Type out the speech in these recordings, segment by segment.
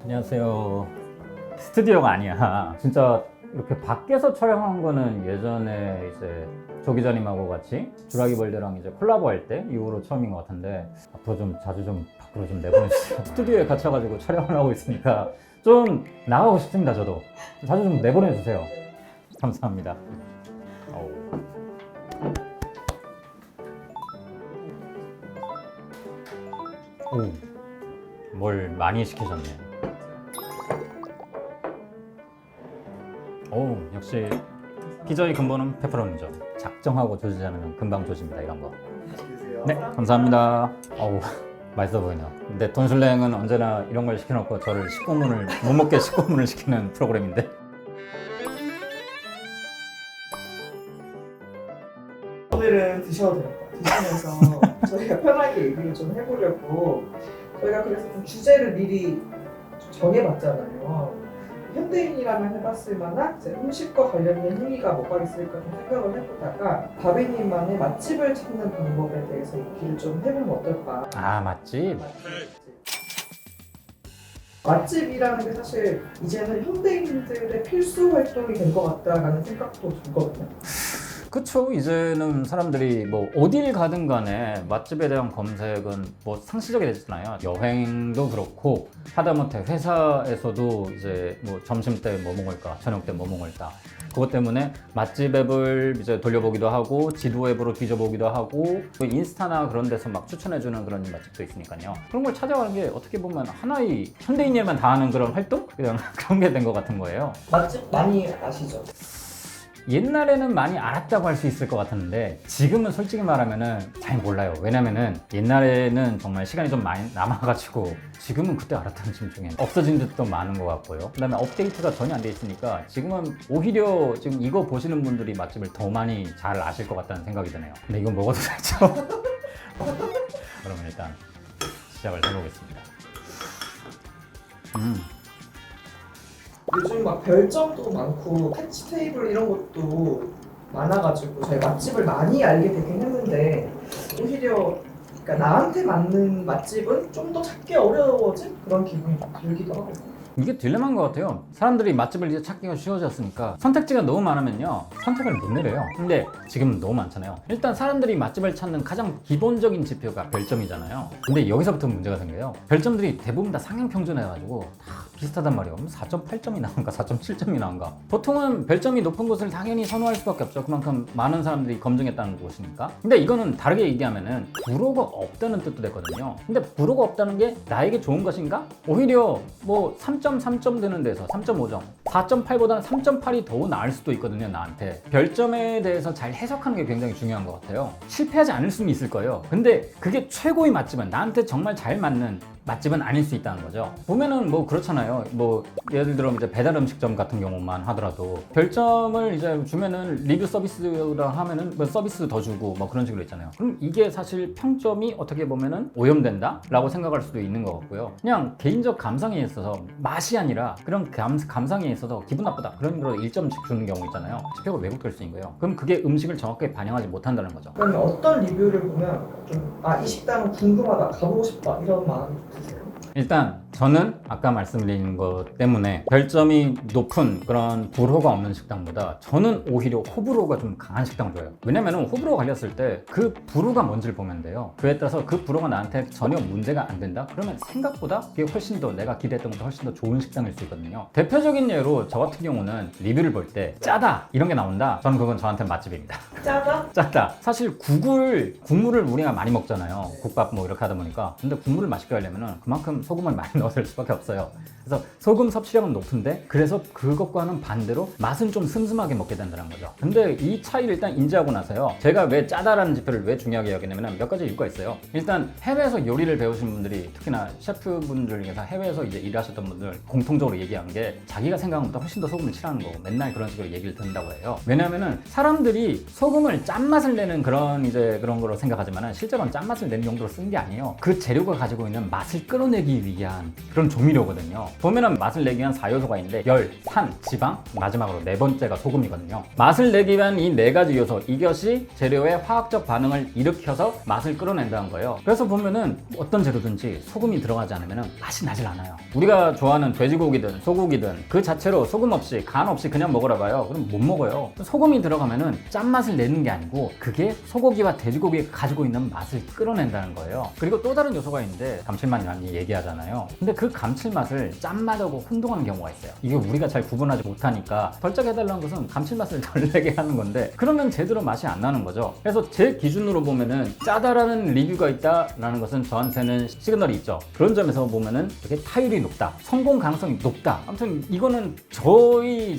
안녕하세요. 스튜디오가 아니야. 진짜 이렇게 밖에서 촬영한 거는 예전에 이제 조 기자님하고 같이 주라기 벌레랑 이제 콜라보 할 때 이후로 처음인 것 같은데, 앞으로 좀 자주 좀 밖으로 좀 내보내주세요. 스튜디오에 갇혀가지고 촬영을 하고 있으니까 좀 나가고 싶습니다. 저도 자주 좀 내보내주세요. 감사합니다. 어우. 오, 뭘 많이 시키셨네. 오, 역시 피자의 근본은 페퍼로니죠. 작정하고 조지자면 금방 조집니다, 이런 거. 네, 감사합니다. 어우, 맛있어 보이네요. 근데 돈슐랭은 언제나 이런 걸 시켜놓고 저를 식구문을 못 먹게 식구문을 시키는 프로그램인데. 오늘은 드셔도 될 것 같아요. 드시면서 저희가 편하게 얘기를 좀 해보려고, 저희가 그래서 좀 주제를 미리 정해봤잖아요. 현대인이라면 해봤을 만한 이제 음식과 관련된 행위가 뭐가 있을까 좀 생각을 해보다가 바비님만의 맛집을 찾는 방법에 대해서 얘기를 좀 해보면 어떨까. 아, 맛집? 맛집이라는 게 사실 이제는 현대인들의 필수 활동이 된 것 같다라는 생각도 들거든요. 그쵸. 이제는 사람들이 뭐 어딜 가든 간에 맛집에 대한 검색은 뭐 상시적이 됐잖아요. 여행도 그렇고 하다못해 회사에서도 이제 뭐 점심 때 뭐 먹을까, 저녁 때 뭐 먹을까, 그것 때문에 맛집 앱을 이제 돌려보기도 하고 지도 앱으로 뒤져보기도 하고 또 인스타나 그런 데서 막 추천해주는 그런 맛집도 있으니까요. 그런 걸 찾아가는 게 어떻게 보면 하나의 현대인이면 다 하는 그런 활동? 그냥 그런 게 된 것 같은 거예요. 맛집 많이 아시죠? 옛날에는 많이 알았다고 할 수 있을 것 같았는데 지금은 솔직히 말하면은 잘 몰라요. 왜냐면은 옛날에는 정말 시간이 좀 많이 남아가지고 지금은 그때 알았다는 집 중에 없어진 듯도 많은 것 같고요. 그 다음에 업데이트가 전혀 안 돼 있으니까 지금은 오히려 지금 이거 보시는 분들이 맛집을 더 많이 잘 아실 것 같다는 생각이 드네요. 근데 이건 먹어도 되죠? 그러면 일단 시작을 해보겠습니다. 요즘 막 별점도 많고 캐치 테이블 이런 것도 많아가지고 저희 맛집을 많이 알게 되긴 했는데, 오히려 그러니까 나한테 맞는 맛집은 좀 더 찾기 어려워진 그런 기분이 좀 들기도 하고. 이게 딜레마인 것 같아요. 사람들이 맛집을 이제 찾기가 쉬워졌으니까 선택지가 너무 많으면요, 선택을 못 내려요. 근데 지금은 너무 많잖아요. 일단 사람들이 맛집을 찾는 가장 기본적인 지표가 별점이잖아요. 근데 여기서부터 문제가 생겨요. 별점들이 대부분 다 상향 평준해가지고 다 비슷하단 말이에요. 4.8점이 나온가 4.7점이 나온가. 보통은 별점이 높은 곳을 당연히 선호할 수밖에 없죠. 그만큼 많은 사람들이 검증했다는 곳이니까. 근데 이거는 다르게 얘기하면은 불호가 없다는 뜻도 되거든요. 근데 불호가 없다는 게 나에게 좋은 것인가? 오히려 뭐 3.3점 되는 데서 3.5점, 4.8보다는 3.8이 더 나을 수도 있거든요, 나한테. 별점에 대해서 잘 해석하는 게 굉장히 중요한 것 같아요. 실패하지 않을 수는 있을 거예요. 근데 그게 최고의 맛집은, 나한테 정말 잘 맞는 맛집은 아닐 수 있다는 거죠. 보면은 뭐 그렇잖아요. 뭐 예를 들어 이제 배달 음식점 같은 경우만 하더라도 별점을 이제 주면은 리뷰 서비스라 하면은 뭐 서비스 더 주고 뭐 그런 식으로 있잖아요. 그럼 이게 사실 평점이 어떻게 보면은 오염된다라고 생각할 수도 있는 것 같고요. 그냥 개인적 감상에 있어서 맛이 아니라 그런 감상에 있어서 기분 나쁘다, 그런 거로 1점씩 주는 경우 있잖아요. 지표가 왜곡될 수 있는 거예요. 그럼 그게 음식을 정확하게 반영하지 못한다는 거죠. 그러면 어떤 리뷰를 보면 좀 이 식당은 궁금하다, 가보고 싶다 이런 마음이 드세요? 일단 저는 아까 말씀드린 것 때문에 별점이 높은 그런 불호가 없는 식당보다 저는 오히려 호불호가 좀 강한 식당 좋아해요. 왜냐면은 호불호가 갈렸을 때 그 불호가 뭔지를 보면 돼요. 그에 따라서 그 불호가 나한테 전혀 문제가 안 된다? 그러면 생각보다 그게 훨씬 더 내가 기대했던 것보다 훨씬 더 좋은 식당일 수 있거든요. 대표적인 예로 저 같은 경우는 리뷰를 볼 때 짜다 이런 게 나온다? 저는 그건 저한테 맛집입니다. 짜다? 짜다. 사실 국물을 우리가 많이 먹잖아요. 국밥 뭐 이렇게 하다 보니까. 근데 국물을 맛있게 하려면은 그만큼 소금을 많이 넣어야 될 수밖에 없어요. 그래서 소금 섭취량은 높은데, 그래서 그것과는 반대로 맛은 좀 슴슴하게 먹게 된다는 거죠. 근데 이 차이를 일단 인지하고 나서요, 제가 왜 짜다라는 지표를 왜 중요하게 여기냐면 몇 가지 이유가 있어요. 일단 해외에서 요리를 배우신 분들이, 특히나 셰프분들 중에서 해외에서 이제 일하셨던 분들 공통적으로 얘기한 게, 자기가 생각한 것보다 훨씬 더 소금을 칠하는 거고 맨날 그런 식으로 얘기를 듣는다고 해요. 왜냐면은 사람들이 소금을 짠맛을 내는 그런 이제 그런 거로 생각하지만은 실제로는 짠맛을 내는 용도로 쓰는 게 아니에요. 그 재료가 가지고 있는 맛을 끌어내기 위한 그런 조미료거든요. 보면은 맛을 내기 위한 4요소가 있는데 열, 산, 지방, 마지막으로 네 번째가 소금이거든요. 맛을 내기 위한 이 네 가지 요소, 이것이 재료의 화학적 반응을 일으켜서 맛을 끌어낸다는 거예요. 그래서 보면은 어떤 재료든지 소금이 들어가지 않으면 맛이 나질 않아요. 우리가 좋아하는 돼지고기든 소고기든 그 자체로 소금 없이 간 없이 그냥 먹으라 봐요. 그럼 못 먹어요. 소금이 들어가면은 짠맛을 내는 게 아니고 그게 소고기와 돼지고기가 가지고 있는 맛을 끌어낸다는 거예요. 그리고 또 다른 요소가 있는데 감칠맛이라는 얘기하잖아요. 근데 그 감칠맛을 짠맛하고 혼동하는 경우가 있어요. 이게 우리가 잘 구분하지 못하니까 덜 짜게 해달라는 것은 감칠맛을 덜 내게 하는 건데 그러면 제대로 맛이 안 나는 거죠. 그래서 제 기준으로 보면은 짜다라는 리뷰가 있다라는 것은 저한테는 시그널이 있죠. 그런 점에서 보면은 이렇게 타율이 높다, 성공 가능성이 높다. 아무튼 이거는 저희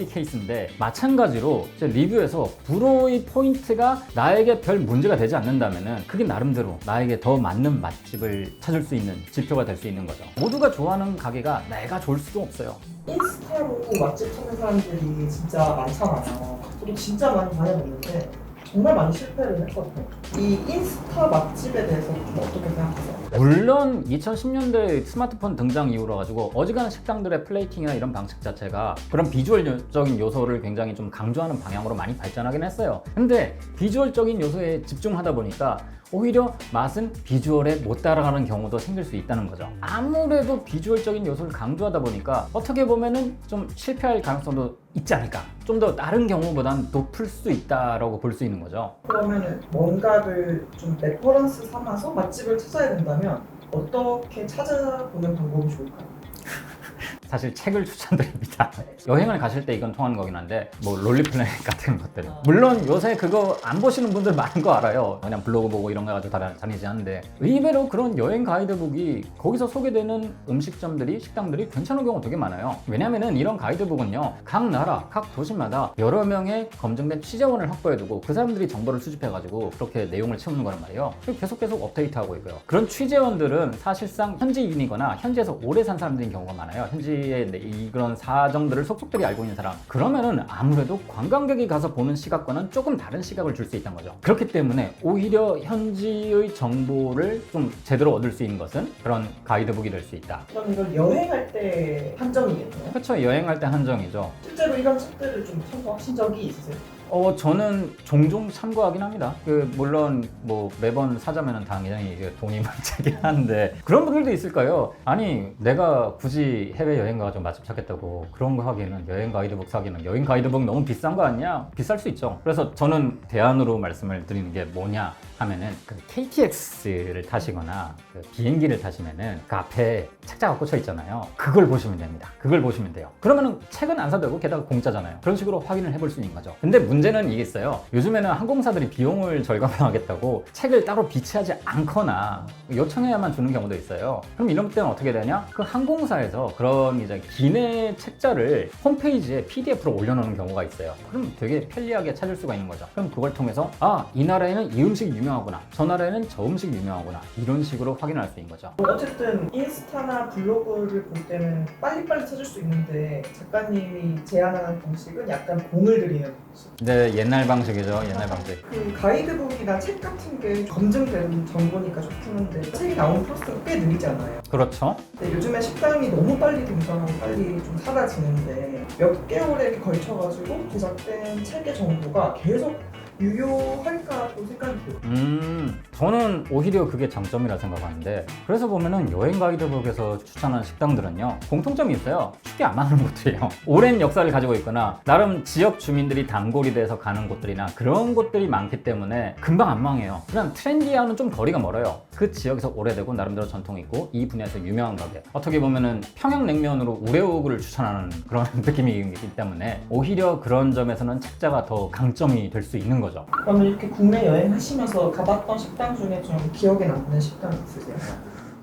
케이스인데 마찬가지로 제 리뷰에서 불호의 포인트가 나에게 별 문제가 되지 않는다면은 그게 나름대로 나에게 더 맞는 맛집을 찾을 수 있는 지표가 될 수 있는 거죠. 모두가 좋아하는 가게가 내가 좋을 수도 없어요. 인스타로 맛집 찾는 사람들이 진짜 많잖아요. 저도 진짜 많이 다녀봤는데 정말 많이 실패를 했거든요. 이 인스타 맛집에 대해서 좀 어떻게 생각하세요? 물론 2010년대 스마트폰 등장 이후로 가지고 어지간한 식당들의 플레이팅이나 이런 방식 자체가 그런 비주얼적인 요소를 굉장히 좀 강조하는 방향으로 많이 발전하긴 했어요. 근데 비주얼적인 요소에 집중하다 보니까 오히려 맛은 비주얼에 못 따라가는 경우도 생길 수 있다는 거죠. 아무래도 비주얼적인 요소를 강조하다 보니까 어떻게 보면은 좀 실패할 가능성도 있지 않을까. 좀 더 다른 경우보단 높을 수 있다라고 볼 수 있는 거죠. 그러면은 뭔가를 좀 레퍼런스 삼아서 맛집을 찾아야 된다면 어떻게 찾아보는 방법이 좋을까요? 사실 책을 추천드립니다. 여행을 가실 때 이건 통하는 거긴 한데 뭐 롤리플래닛 같은 것들 물론 요새 그거 안 보시는 분들 많은 거 알아요. 그냥 블로그 보고 이런 거 가지고 다니지 않는데 의외로 그런 여행 가이드북이 거기서 소개되는 음식점들이 식당들이 괜찮은 경우가 되게 많아요. 왜냐면은 이런 가이드북은요 각 나라 각 도시마다 여러 명의 검증된 취재원을 확보해두고 그 사람들이 정보를 수집해가지고 그렇게 내용을 채우는 거란 말이에요. 계속 업데이트하고 있고요. 그런 취재원들은 사실상 현지인이거나 현지에서 오래 산 사람들인 경우가 많아요. 현지의 이런 사정들을 속속들이 알고 있는 사람. 그러면은 아무래도 관광객이 가서 보는 시각과는 조금 다른 시각을 줄 수 있다는 거죠. 그렇기 때문에 오히려 현지의 정보를 좀 제대로 얻을 수 있는 것은 그런 가이드북이 될 수 있다. 그럼 이걸 여행할 때 한정이겠네요. 그렇죠. 여행할 때 한정이죠. 실제로 이런 책들을 좀 참고하신 적이 있으세요? 저는 종종 참고하긴 합니다. 물론 뭐 매번 사자면은 당연히 이게 돈이 많긴 한데 그런 분들도 있을까요? 아니 내가 굳이 해외 여행 가서 맛집 찾겠다고 그런 거 하기에는 여행 가이드북 사기는 여행 가이드북 너무 비싼 거 아니야? 비쌀 수 있죠. 그래서 저는 대안으로 말씀을 드리는 게 뭐냐 하면은 그 KTX를 타시거나 그 비행기를 타시면은 그 앞에 책자가 꽂혀 있잖아요. 그걸 보시면 됩니다. 그걸 보시면 돼요. 그러면은 책은 안 사도 되고 게다가 공짜잖아요. 그런 식으로 확인을 해볼 수 있는 거죠. 근데 문제는 이게 있어요. 요즘에는 항공사들이 비용을 절감하겠다고 책을 따로 비치하지 않거나 요청해야만 주는 경우도 있어요. 그럼 이런 때는 어떻게 되냐? 그 항공사에서 그런 이제 기내 책자를 홈페이지에 PDF로 올려놓는 경우가 있어요. 그럼 되게 편리하게 찾을 수가 있는 거죠. 그럼 그걸 통해서 이 나라에는 이 음식이 유명하구나, 저 나라에는 저 음식이 유명하구나, 이런 식으로 확인할 수 있는 거죠. 어쨌든 인스타나 블로그를 볼 때는 빨리빨리 찾을 수 있는데 작가님이 제안하는 방식은 약간 공을 들이는 방식. 네, 옛날 방식이죠. 옛날 방식. 그 가이드북이나 책 같은 게 검증된 정보니까 좋긴 한데 책이 나온 프로세스가 꽤 느리잖아요. 그렇죠. 근데 요즘에 식당이 너무 빨리 등장하고 빨리 좀 사라지는데 몇 개월에 걸쳐가지고 제작된 책의 정보가 계속 유효할까도 생각이 들어요. 저는 오히려 그게 장점이라 생각하는데 그래서 보면은 여행 가이드북에서 추천하는 식당들은요 공통점이 있어요. 축이 안 맞는 곳들이에요. 오랜 역사를 가지고 있거나 나름 지역 주민들이 단골이 돼서 가는 곳들이나 그런 곳들이 많기 때문에 금방 안 망해요. 그냥 트렌디하고는 좀 거리가 멀어요. 그 지역에서 오래되고 나름대로 전통이 있고 이 분야에서 유명한 가게. 어떻게 보면은 평양냉면으로 우레오구를 추천하는 그런 느낌이 있기 때문에 오히려 그런 점에서는 책자가 더 강점이 될 수 있는 거죠. 그러면 이렇게 국내 여행하시면서 가봤던 식당 중에 좀 기억에 남는 식당 있으세요?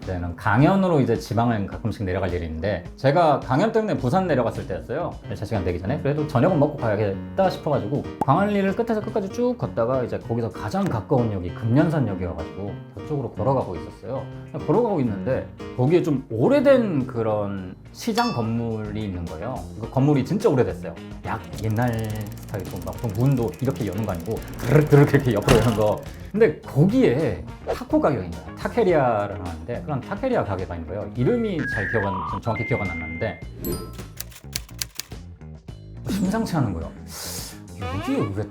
때는 강연으로 이제 지방을 가끔씩 내려갈 일이 있는데 제가 강연 때문에 부산 내려갔을 때였어요. 4시간 되기 전에. 그래도 저녁은 먹고 가야겠다 싶어가지고 광안리를 끝에서 끝까지 쭉 걷다가 이제 거기서 가장 가까운 역이 금년산역이어가지고 그쪽으로 걸어가고 있었어요. 걸어가고 있는데 거기에 좀 오래된 그런 시장 건물이 있는 거예요. 그 건물이 진짜 오래됐어요. 약 옛날 스타일이고 막 문도 이렇게 여는 거 아니고 드르륵 이렇게 옆으로 여는 거. 근데 거기에 타코 가격인 거야. 타케리아라는 하는데 그런 타케리아 가게가 있는 거예요. 이름이 좀 정확히 기억 안 났는데 심상치 않은 거예요. 여기에 왜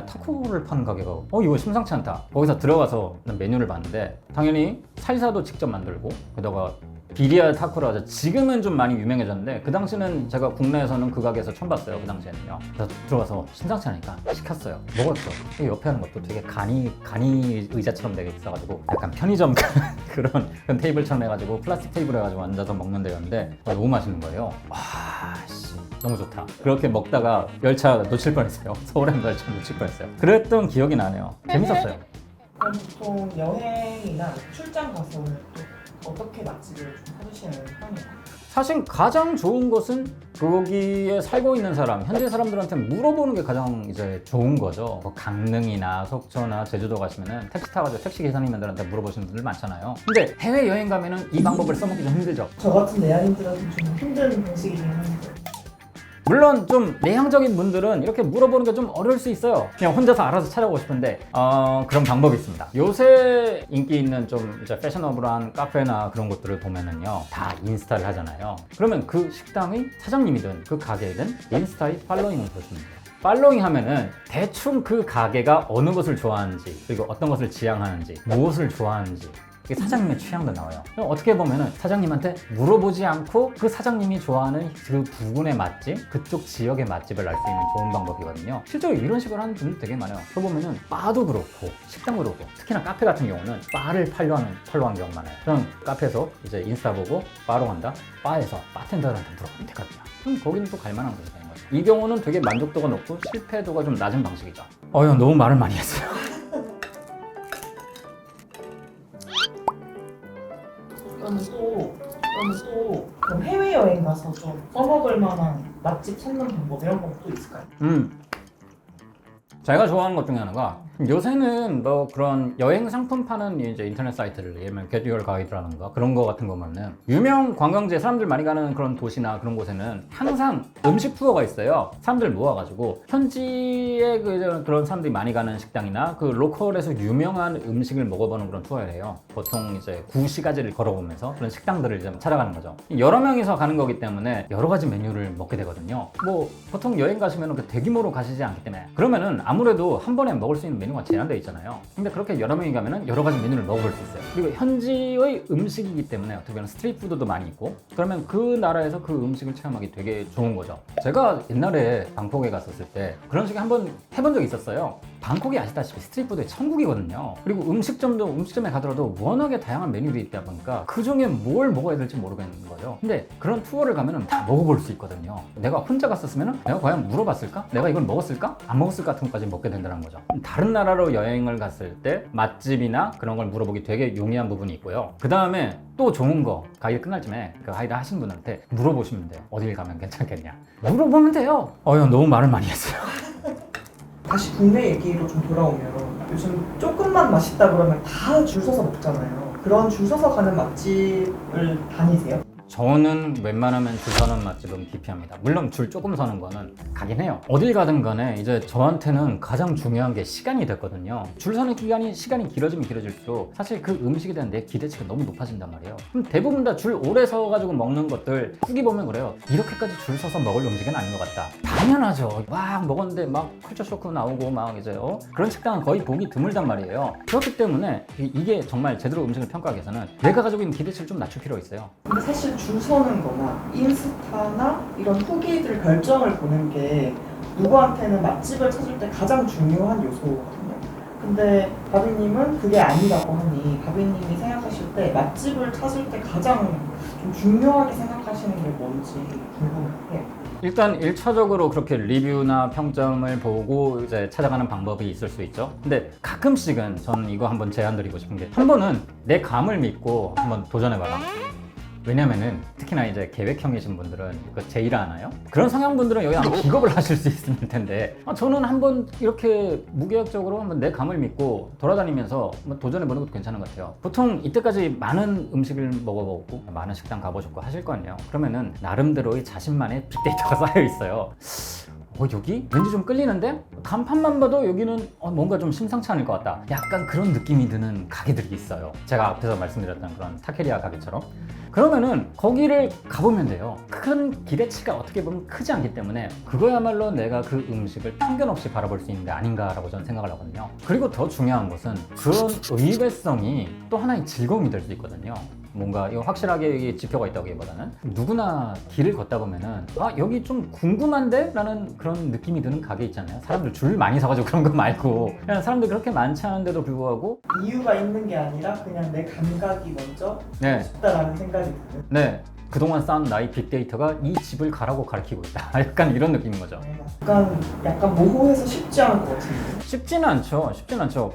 타코를 파는 가게가 이거 심상치 않다. 거기서 들어가서 메뉴를 봤는데 당연히 살사도 직접 만들고 게다가 비리아 타코라 하죠. 지금은 좀 많이 유명해졌는데 그 당시는 제가 국내에서는 그 가게에서 처음 봤어요. 그 당시에는요. 그래서 들어가서 심상치 않으니까 시켰어요. 먹었어. 이 옆에 하는 것도 되게 간이 의자처럼 되게 있어가지고 약간 편의점 그런 테이블처럼 해가지고 플라스틱 테이블 해가지고 앉아서 먹는 데였는데 너무 맛있는 거예요. 와 씨. 너무 좋다. 그렇게 먹다가 열차 놓칠 뻔했어요. 서울행 열차 놓칠 뻔했어요. 그랬던 기억이 나네요. 재밌었어요. 그럼 보통 여행이나 출장 가서 또 어떻게 맛집을 좀 찾으시는 편이에요? 사실 가장 좋은 것은 거기에 살고 있는 사람, 현지 사람들한테 물어보는 게 가장 이제 좋은 거죠. 뭐 강릉이나 속초나 제주도 가시면은 택시 타가지고 택시 기사님들한테 물어보시는 분들 많잖아요. 근데 해외 여행 가면은 이 방법을 써먹기 좀 힘들죠. 저 같은 내향인들한테 좀 힘든 방식이긴 한데 물론 좀 내향적인 분들은 이렇게 물어보는 게 좀 어려울 수 있어요. 그냥 혼자서 알아서 찾아보고 싶은데 그런 방법이 있습니다. 요새 인기 있는 좀 이제 패셔너블한 카페나 그런 곳들을 보면은요 다 인스타를 하잖아요. 그러면 그 식당의 사장님이든 그 가게든 인스타에 팔로잉을 보십니다. 팔로잉 하면은 대충 그 가게가 어느 것을 좋아하는지 그리고 어떤 것을 지향하는지 무엇을 좋아하는지 이게 사장님의 취향도 나와요. 그럼 어떻게 보면은 사장님한테 물어보지 않고 그 사장님이 좋아하는 그 부분의 맛집, 그쪽 지역의 맛집을 알 수 있는 좋은 방법이거든요. 실제로 이런 식으로 하는 분들 되게 많아요. 그 보면은 바도 그렇고 식당도 그렇고 특히나 카페 같은 경우는 바를 팔로우하는 경우가 많아요. 그럼 카페에서 이제 인스타 보고 바로 간다. 바에서 바텐더한테 물어보면 되거든요. 그럼 거기는 또 갈만한 곳이 되는 거죠. 이 경우는 되게 만족도가 높고 실패도가 좀 낮은 방식이죠. 너무 말을 많이 했어요. 그럼 해외여행 가서 좀 써먹을 만한 맛집 찾는 방법 이런 것도 있을까요? 제가 좋아하는 것 중에 하나가 요새는 뭐 그런 여행 상품 파는 이제 인터넷 사이트를 예를 들면 게듀얼 가이드라든가 그런 거 같은 거 보면은 유명 관광지 사람들 많이 가는 그런 도시나 그런 곳에는 항상 음식 투어가 있어요. 사람들 모아가지고 현지에 그런 사람들이 많이 가는 식당이나 그 로컬에서 유명한 음식을 먹어보는 그런 투어예요. 보통 이제 구시가지를 걸어보면서 그런 식당들을 이제 찾아가는 거죠. 여러 명이서 가는 거기 때문에 여러 가지 메뉴를 먹게 되거든요. 뭐 보통 여행 가시면 그 대규모로 가시지 않기 때문에 그러면은 아무래도 한 번에 먹을 수 있는 메뉴가 제한되어 있잖아요. 근데 그렇게 여러 명이 가면은 여러 가지 메뉴를 먹어볼 수 있어요. 그리고 현지의 음식이기 때문에 어떻게 보면 스트리트 푸드도 많이 있고 그러면 그 나라에서 그 음식을 체험하기 되게 좋은 거죠. 제가 옛날에 방콕에 갔었을 때 그런 식의 한번 해본 적이 있었어요. 방콕이 아시다시피 스트리트 푸드의 천국이거든요. 그리고 음식점에 가더라도 워낙에 다양한 메뉴들이 있다 보니까 그 중에 뭘 먹어야 될지 모르겠는 거죠. 근데 그런 투어를 가면은 다 먹어볼 수 있거든요. 내가 혼자 갔었으면은 내가 과연 물어봤을까? 내가 이걸 먹었을까? 안 먹었을까? 같은 것까지 먹게 된다는 거죠. 다른 나라로 여행을 갔을 때 맛집이나 그런 걸 물어보기 되게 용이한 부분이 있고요. 그 다음에 또 좋은 거 가이드 끝날 쯤에 그 가이드 하신 분한테 물어보시면 돼요. 어딜 가면 괜찮겠냐? 물어보면 돼요. 너무 말을 많이 했어요. 다시 국내 얘기로 좀 돌아오면 요즘 조금만 맛있다 그러면 다 줄 서서 먹잖아요. 그런 줄 서서 가는 맛집을 다니세요? 저는 웬만하면 줄 서는 맛집은 기피합니다. 물론 줄 조금 서는 거는 가긴 해요. 어딜 가든 간에 이제 저한테는 가장 중요한 게 시간이 됐거든요. 줄 서는 시간이 길어지면 길어질수록 사실 그 음식에 대한 내 기대치가 너무 높아진단 말이에요. 그럼 대부분 다 줄 오래 서가지고 먹는 것들 후기 보면 그래요. 이렇게까지 줄 서서 먹을 음식은 아닌 것 같다. 당연하죠. 막 먹었는데 막 컬처 쇼크 나오고 막 이제 그런 식당은 거의 보기 드물단 말이에요. 그렇기 때문에 이게 정말 제대로 음식을 평가하기 위해서는 내가 가지고 있는 기대치를 좀 낮출 필요가 있어요. 근데 사실 줄 서는 거나 인스타나 이런 후기들 별점을 보는 게 누구한테는 맛집을 찾을 때 가장 중요한 요소거든요. 근데 바비님은 그게 아니라고 하니 바비님이 생각하실 때 맛집을 찾을 때 가장 좀 중요하게 생각하시는 게 뭔지 궁금해요. 일단 1차적으로 그렇게 리뷰나 평점을 보고 이제 찾아가는 방법이 있을 수 있죠. 근데 가끔씩은 저는 이거 한번 제안 드리고 싶은 게 한 번은 내 감을 믿고 한번 도전해봐라. 왜냐면은 특히나 이제 계획형이신 분들은 그 제의라 하나요? 그런 성향분들은 여기 한번 기겁을 하실 수 있을 텐데 저는 한번 이렇게 무계획적으로 한번 내 감을 믿고 돌아다니면서 한번 도전해보는 것도 괜찮은 것 같아요. 보통 이때까지 많은 음식을 먹어보고 많은 식당 가보셨고 하실 거 아니에요. 그러면은 나름대로의 자신만의 빅데이터가 쌓여 있어요. 여기 왠지 좀 끌리는데 간판만 봐도 여기는 뭔가 좀 심상치 않을 것 같다. 약간 그런 느낌이 드는 가게들이 있어요. 제가 앞에서 말씀드렸던 그런 타케리아 가게처럼. 그러면은 거기를 가보면 돼요. 큰 기대치가 어떻게 보면 크지 않기 때문에 그거야말로 내가 그 음식을 편견 없이 바라볼 수 있는 게 아닌가라고 저는 생각을 하거든요. 그리고 더 중요한 것은 그런 의외성이 또 하나의 즐거움이 될 수 있거든요. 뭔가 이거 확실하게 지표가 있다기보다는 누구나 길을 걷다 보면은 여기 좀 궁금한데? 라는 그런 느낌이 드는 가게 있잖아요. 사람들 줄 많이 서가지고 그런 거 말고 그냥 사람들 그렇게 많지 않은데도 불구하고 이유가 있는 게 아니라 그냥 내 감각이 먼저 네. 싶다라는 생각이 드는. 네. 그동안 쌓은 나의 빅데이터가 이 집을 가라고 가르치고 있다. 약간 이런 느낌인 거죠. 약간 모호해서 쉽지 않을 것 같은데. 쉽지는 않죠.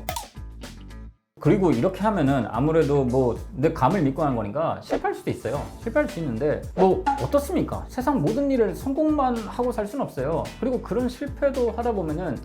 그리고 이렇게 하면은 아무래도 뭐 내 감을 믿고 하는 거니까 실패할 수도 있어요. 실패할 수 있는데 뭐 어떻습니까? 세상 모든 일을 성공만 하고 살 수는 없어요. 그리고 그런 실패도 하다 보면은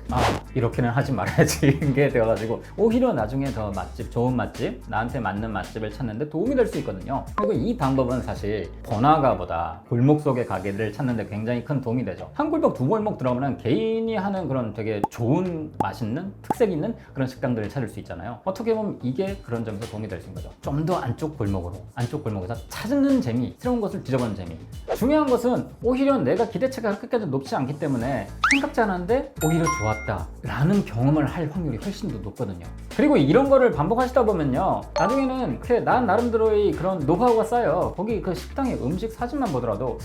이렇게는 하지 말아야지 이게 되어가지고 오히려 나중에 더 좋은 맛집, 나한테 맞는 맛집을 찾는데 도움이 될 수 있거든요. 그리고 이 방법은 사실 번화가보다 골목 속의 가게를 찾는데 굉장히 큰 도움이 되죠. 한 골목 두 골목 들어오면 개인이 하는 그런 되게 좋은 맛있는 특색 있는 그런 식당들을 찾을 수 있잖아요. 어떻게 보면 이게 그런 점에서 도움이 될 수 있는 거죠. 좀 더 안쪽 골목에서 찾는 재미, 새로운 것을 뒤져보는 재미. 중요한 것은 오히려 내가 기대치가 그렇게까지 높지 않기 때문에 생각지 않았는데 오히려 좋았다 라는 경험을 할 확률이 훨씬 더 높거든요. 그리고 이런 거를 반복하시다 보면요, 나중에는 그래 난 나름대로의 그런 노하우가 쌓여. 거기 그 식당의 음식 사진만 보더라도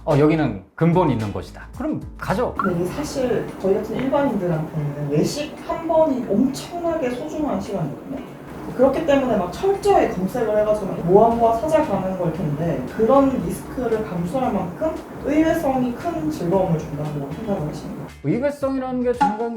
여기는 근본이 있는 곳이다. 그럼 가죠. 근데 이게 사실 저희 같은 일반인들한테는 외식 한 번이 엄청나게 소중한 시간이거든요. 그렇기 때문에 막 철저히 검색을 해가지고 모아 찾아가는 걸 텐데 그런 리스크를 감수할 만큼 의외성이 큰 즐거움을 준다고 생각을 하십니다. 의외성이라는 게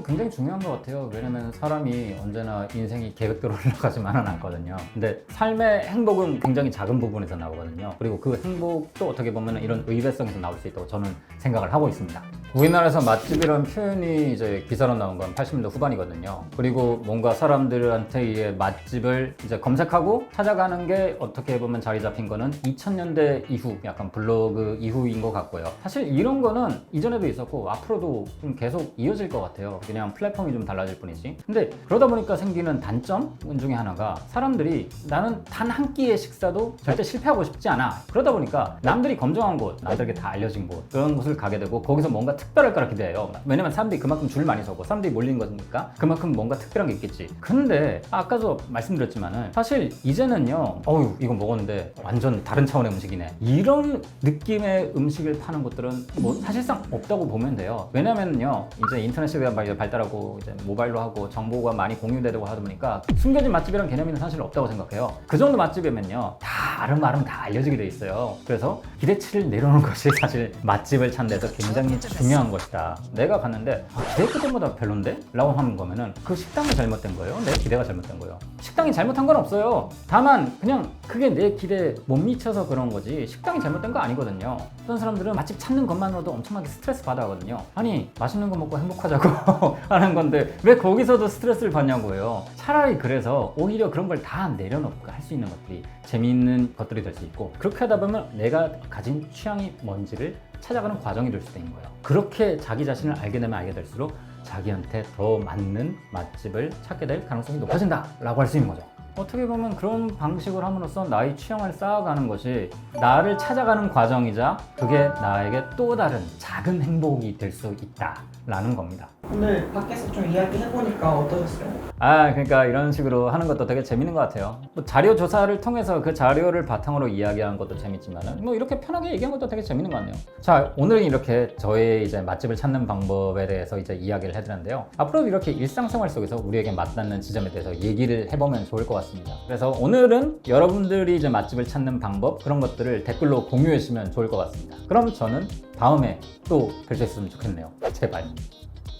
굉장히 중요한 것 같아요. 왜냐면 사람이 언제나 인생이 계획대로 흘러가지만은 않거든요. 근데 삶의 행복은 굉장히 작은 부분에서 나오거든요. 그리고 그 행복도 어떻게 보면 이런 의외성에서 나올 수 있다고 저는 생각을 하고 있습니다. 우리나라에서 맛집이라는 표현이 이제 기사로 나온 건 80년대 후반이거든요. 그리고 뭔가 사람들한테 이 맛집을 이제 검색하고 찾아가는 게 어떻게 보면 자리 잡힌 거는 2000년대 이후, 약간 블로그 이후인 것 같고요. 사실 이런 거는 이전에도 있었고 앞으로도 좀 계속 이어질 것 같아요. 그냥 플랫폼이 좀 달라질 뿐이지. 근데 그러다 보니까 생기는 단점 중에 하나가 사람들이 나는 단 한 끼의 식사도 절대 실패하고 싶지 않아. 그러다 보니까 남들이 검증한 곳, 남들에게 다 알려진 곳, 그런 곳을 가게 되고 거기서 뭔가 특별할 거라 기대해요. 왜냐면 사람들이 그만큼 줄 많이 서고 사람들이 몰린 거니까 그만큼 뭔가 특별한 게 있겠지. 근데 아까도 말씀드렸지만은 사실 이제는요, 이거 먹었는데 완전 다른 차원의 음식이네, 이런 느낌의 음식을 파는 곳들은 뭐 사실상 없다고 보면 돼요. 왜냐면요, 이제 인터넷이 발달하고 이제 모바일로 하고 정보가 많이 공유되고 하다 보니까 숨겨진 맛집이라는 개념이 사실 없다고 생각해요. 그 정도 맛집이면요, 다 아름아름 다 알려지게 돼 있어요. 그래서 기대치를 내려놓는 것이 사실 맛집을 찾는 데서 굉장히 중요한 것이다. 내가 갔는데 기대 때보다 별론데? 라고 하는 거면은 그 식당이 잘못된 거예요? 내 기대가 잘못된 거예요? 식당이 잘못한 건 없어요. 다만 그냥 그게 내 기대에 못 미쳐서 그런 거지 식당이 잘못된 거 아니거든요. 어떤 사람들은 맛집 찾는 것만으로도 엄청나게 스트레스 받아 하거든요. 아니 맛있는 거 먹고 행복하자고 하는 건데 왜 거기서도 스트레스를 받냐고요. 차라리 그래서 오히려 그런 걸 다 내려놓고 할 수 있는 것들이 재미있는 것들이 될 수 있고, 그렇게 하다 보면 내가 가진 취향이 뭔지를 찾아가는 과정이 될 수도 있는 거예요. 그렇게 자기 자신을 알게 되면 알게 될수록 자기한테 더 맞는 맛집을 찾게 될 가능성이 높아진다 라고 할 수 있는 거죠. 어떻게 보면 그런 방식으로 함으로써 나의 취향을 쌓아가는 것이 나를 찾아가는 과정이자 그게 나에게 또 다른 작은 행복이 될 수 있다 라는 겁니다. 오늘 밖에서 좀 이야기해보니까 어떠셨어요? 그러니까 이런 식으로 하는 것도 되게 재밌는 것 같아요. 뭐 자료 조사를 통해서 그 자료를 바탕으로 이야기하는 것도 재밌지만은 뭐 이렇게 편하게 얘기하는 것도 되게 재밌는 것 같네요. 자, 오늘은 이렇게 저의 이제 맛집을 찾는 방법에 대해서 이제 이야기를 해드렸는데요. 앞으로도 이렇게 일상생활 속에서 우리에게 맞닿는 지점에 대해서 얘기를 해보면 좋을 것 같습니다. 그래서 오늘은 여러분들이 이제 맛집을 찾는 방법, 그런 것들을 댓글로 공유해 주시면 좋을 것 같습니다. 그럼 저는 다음에 또 뵐 수 있으면 좋겠네요. 제발.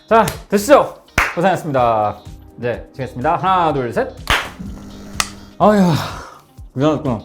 자, 드시죠. 고생하셨습니다. 네, 치겠습니다. 하나, 둘, 셋. 아휴, 고생하셨구나.